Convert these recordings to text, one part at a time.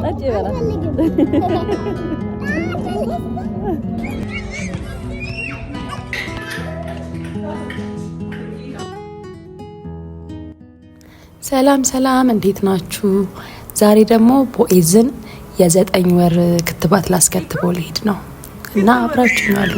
ጠጪ ይበላል። ሰላም ሰላም፣ እንዴት ናችሁ? ዛሬ ደግሞ ቦኤዝን የ9 ወር ክትባት ላስከትበው ልሄድ ነው እና አብራችሁ ነው አሉ።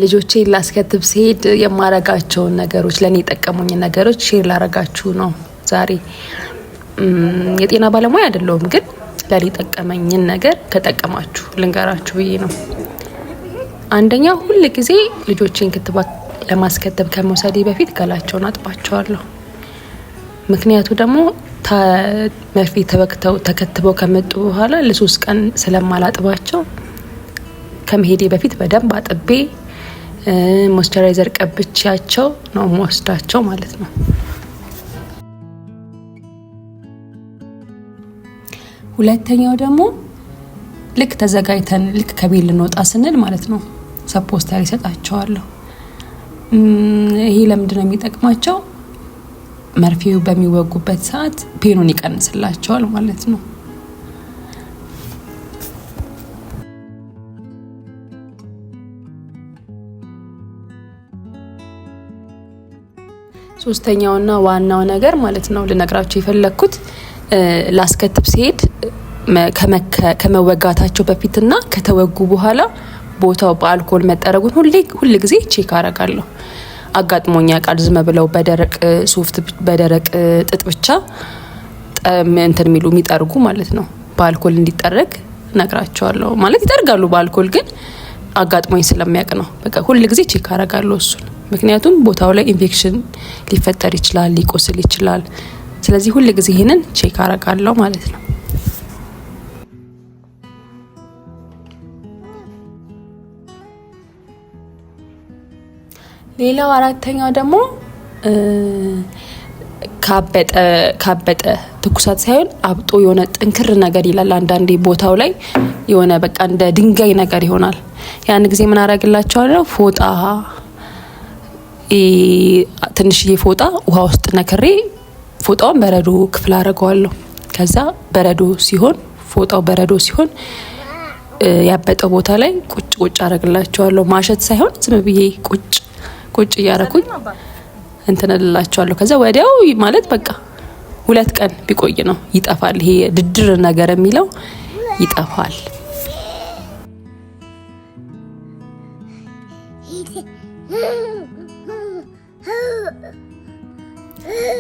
ልጆቼ ላስከትብ ሲሄድ የማረጋቸውን ነገሮች ለኔ የጠቀሙኝ ነገሮች ሼር ላረጋችሁ ነው ዛሬ። የጤና ባለሙያ አይደለሁም፣ ግን ለኔ የጠቀመኝን ነገር ከጠቀማችሁ ልንገራችሁ ብዬ ነው። አንደኛ ሁሉ ጊዜ ልጆቼን ክትባት ለማስከተብ ከመውሰዴ በፊት ገላቸውን አጥባቸዋለሁ። ምክንያቱ ደግሞ መርፌ ተከትበው ከመጡ በኋላ ለ3 ቀን ስለማላጥባቸው ከመሄዴ በፊት በደንብ አጥቤ ሞይስቸራይዘር ቀብቻቸው ነው የምወስዳቸው ማለት ነው። ሁለተኛው ደግሞ ልክ ተዘጋጅተን ልክ ከቤት ልንወጣ ስንል ማለት ነው ሰፖስተር ይሰጣቸዋለሁ። ይሄ ለምንድን ነው የሚጠቅማቸው? መርፌው በሚወጉበት ሰዓት ፔኑን ይቀንስላቸዋል ማለት ነው። ሶስተኛውና ዋናው ነገር ማለት ነው ልነግራችሁ የፈለኩት ላስከትብ ሲሄድ ከመወጋታቸው በፊትና ከተወጉ በኋላ ቦታው በአልኮል መጠረጉን ሁሉ ጊዜ ቼክ አረጋለሁ። አጋጥሞኛ ቃል ዝም ብለው በደረቅ ሶፍት በደረቅ ጥጥ ብቻ እንትን የሚጠርጉ ማለት ነው በአልኮል እንዲጠረግ ነግራቸዋለሁ። ማለት ይጠርጋሉ በአልኮል፣ ግን አጋጥሞኝ ስለሚያውቅ ነው። በቃ ሁሉ ጊዜ ቼክ አረጋለሁ እሱን። ምክንያቱም ቦታው ላይ ኢንፌክሽን ሊፈጠር ይችላል፣ ሊቆስል ይችላል። ስለዚህ ሁሉ ጊዜ ይሄንን ቼክ አረጋለሁ ማለት ነው። ሌላው አራተኛው ደግሞ ካበጠ ትኩሳት ሳይሆን አብጦ የሆነ ጥንክር ነገር ይላል። አንዳንዴ ቦታው ላይ የሆነ በቃ እንደ ድንጋይ ነገር ይሆናል። ያን ጊዜ ምን አረግላቸዋለሁ? ፎጣ ትንሽዬ ፎጣ ውሃ ውስጥ ነክሬ ፎጣውን በረዶ ክፍል አረገዋለሁ። ከዛ ፎጣው በረዶ ሲሆን ያበጠው ቦታ ላይ ቁጭ አረግላቸዋለሁ። ማሸት ሳይሆን ዝም ብዬ ቁጭ እያረኩኝ እንትንላቸዋለሁ። ከዛ ወዲያው ማለት በቃ 2 ቀን ቢቆይ ነው ይጠፋል። ይሄ ድድር ነገር የሚለው ይጠፋል።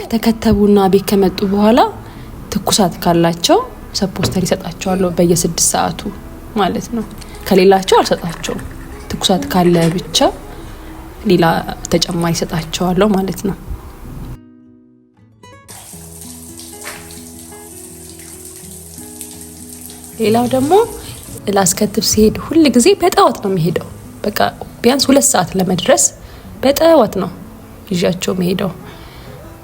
ከተከተቡና ቤት ከመጡ በኋላ ትኩሳት ካላቸው ሰፖስተር ይሰጣቸዋለሁ በየ6 ሰዓቱ ማለት ነው። ከሌላቸው አልሰጣቸውም። ትኩሳት ካለ ብቻ ሌላ ተጨማሪ ይሰጣቸዋለሁ ማለት ነው። ሌላው ደግሞ ላስከትብ ሲሄድ ሁሉ ጊዜ በጠዋት ነው የሚሄደው። በቃ ቢያንስ 2 ሰዓት ለመድረስ በጠዋት ነው ይዣቸው የሚሄደው።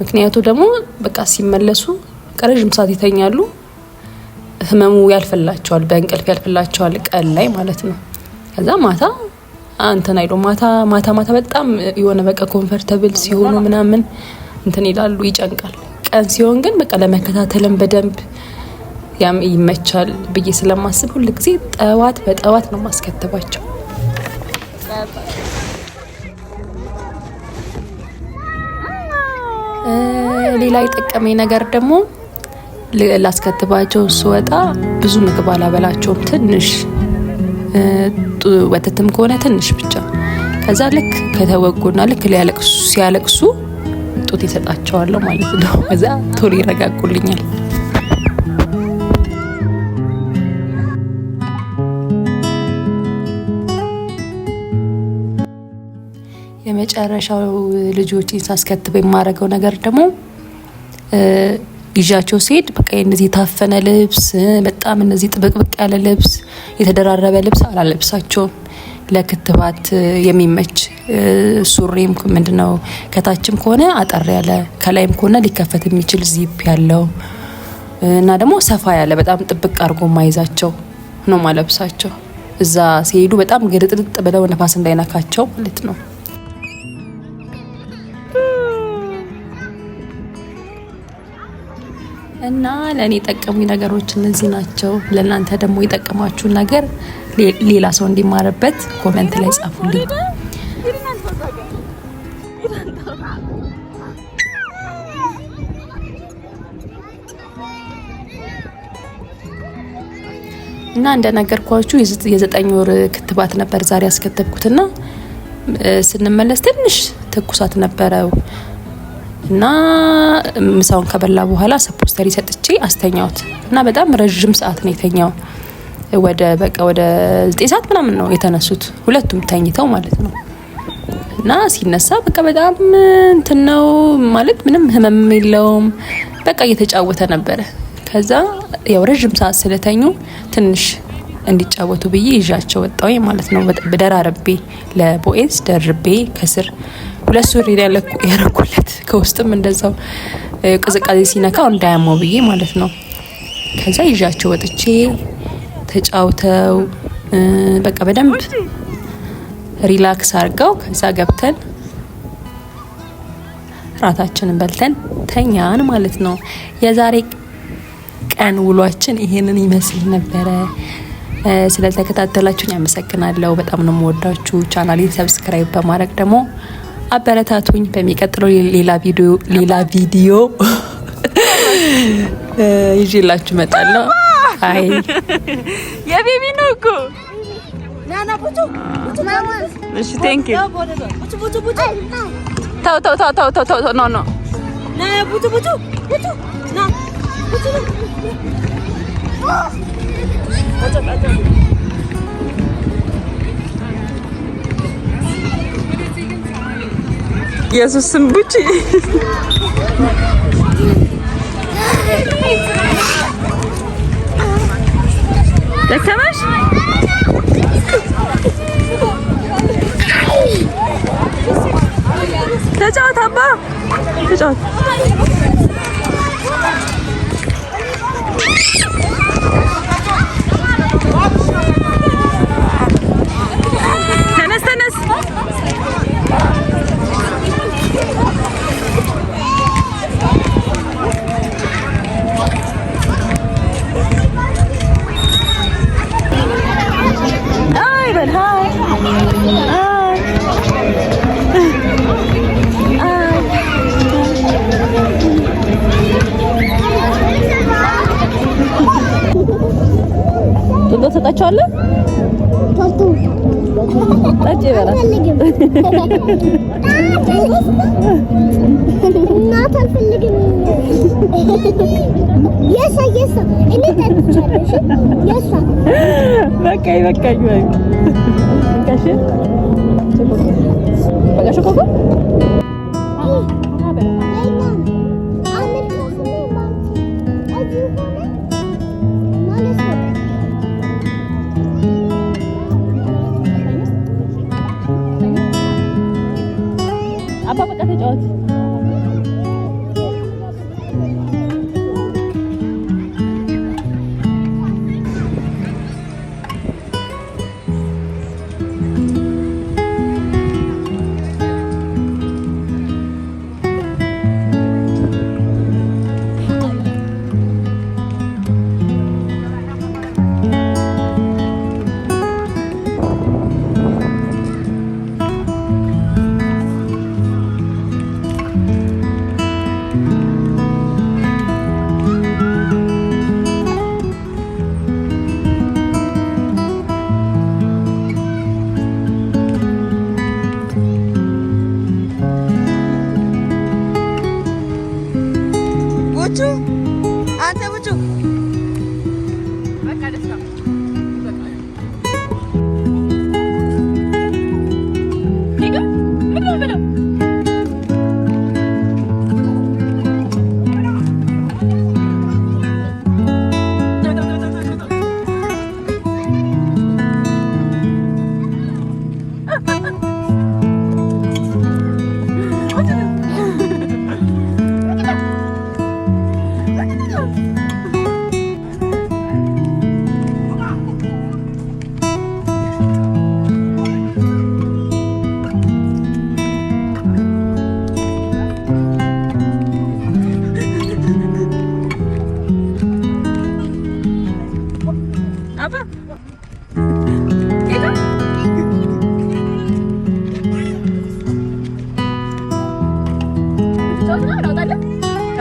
ምክንያቱ ደግሞ በቃ ሲመለሱ ረጅም ሰዓት ይተኛሉ። ህመሙ ያልፈላቸዋል፣ በእንቅልፍ ያልፈላቸዋል ቀን ላይ ማለት ነው። ከዛ ማታ ማታ በጣም የሆነ በቃ ኮምፎርታብል ሲሆኑ ምናምን እንትን ይላሉ፣ ይጨንቃል። ቀን ሲሆን ግን በቃ ለመከታተልም በደንብ ይመቻል ብዬ ስለማስብ ሁሉ ጊዜ በጠዋት ነው ማስከተባቸው። ሌላ የጠቀመኝ ነገር ደግሞ ላስከትባቸው ስወጣ ብዙ ምግብ አላበላቸውም። ትንሽ ወተትም ከሆነ ትንሽ ብቻ። ከዛ ልክ ከተወጉና ልክ ሲያለቅሱ ጡት ይሰጣቸዋለሁ ማለት ነው። ከዛ ቶሎ ይረጋጉልኛል። የመጨረሻው ልጆቼን ሳስከትብ የማረገው ነገር ደግሞ ይዣቸው ሲሄድ በቃ እነዚህ የታፈነ ልብስ፣ በጣም እነዚህ ጥብቅብቅ ያለ ልብስ፣ የተደራረበ ልብስ አላለብሳቸውም። ለክትባት የሚመች ሱሪም ምንድነው ከታችም ከሆነ አጠር ያለ ከላይም ከሆነ ሊከፈት የሚችል ዚፕ ያለው እና ደግሞ ሰፋ ያለ በጣም ጥብቅ አድርጎ ማይዛቸው ነው ማለብሳቸው። እዛ ሲሄዱ በጣም ግርጥጥ ብለው ነፋስ እንዳይነካቸው ማለት ነው። እና ለእኔ የጠቀሙኝ ነገሮች እነዚህ ናቸው። ለእናንተ ደግሞ የጠቀማችሁን ነገር ሌላ ሰው እንዲማርበት ኮሜንት ላይ ጻፉልኝ። እና እንደነገርኳችሁ የ9 ወር ክትባት ነበር ዛሬ ያስከተብኩትና ስንመለስ ትንሽ ትኩሳት ነበረው እና ምሳውን ከበላ በኋላ ሰፖስተሪ ሰጥቼ አስተኛውት እና በጣም ረጅም ሰዓት ነው የተኛው። ወደ 9 ሰዓት ምናምን ነው የተነሱት ሁለቱም ተኝተው ማለት ነው። እና ሲነሳ በቃ በጣም እንትን ነው ማለት ምንም ህመም የለውም። በቃ እየተጫወተ ነበረ። ከዛ ያው ረጅም ሰዓት ስለተኙ ትንሽ እንዲጫወቱ ብዬ ይዣቸው ወጣው ማለት ነው። በደራረቤ ለቦኤዝ ደርቤ ከስር 2 ሱሪ ያረኩለት ከውስጥም እንደዛው ቅዝቃዜ ሲነካው እንዳያመው ብዬ ማለት ነው። ከዛ ይዣቸው ወጥቼ ተጫውተው በቃ በደንብ ሪላክስ አድርገው ከዛ ገብተን ራታችንን በልተን ተኛን ማለት ነው። የዛሬ ቀን ውሏችን ይሄንን ይመስል ነበረ። ስለተከታተላችሁኝ አመሰግናለሁ። በጣም ነው የምወዳችሁ። ቻናሌን ሰብስክራይብ በማድረግ ደግሞ አበረታቱኝ። በሚቀጥለው ሌላ ቪዲዮ ይዤላችሁ እመጣለሁ። አይ የቤቢ ነው እኮ ናና ቡቱ ማማ እሺ ቴንክ ዩ ቡቱ ቡቱ ቡቱ ታው ኖ ና ቡቱ ቡቱ ቡቱ ና ቡቱ ኢየሱስ ስም ቡቺ ደከመሽ ተጫወት አባ ተጫወት ተነስ ጡጦ ሰጣቸዋለሁ። ጠጪ ይበላል። እናት አልፈልግም። እኔ ጠጥቻለሁ። በቃኝ በቃ ሾኮኮ አባ በቃ ተጫወት።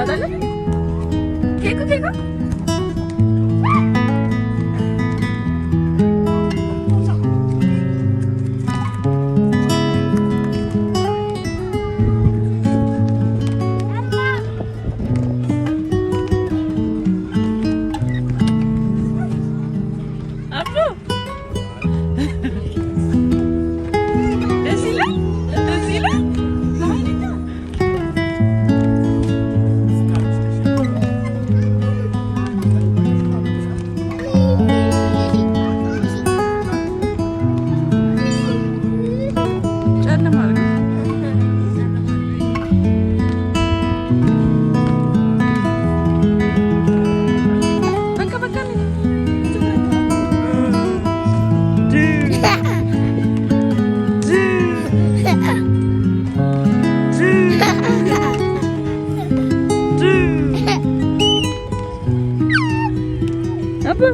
ትመጣለህ? ኬኩ Apa?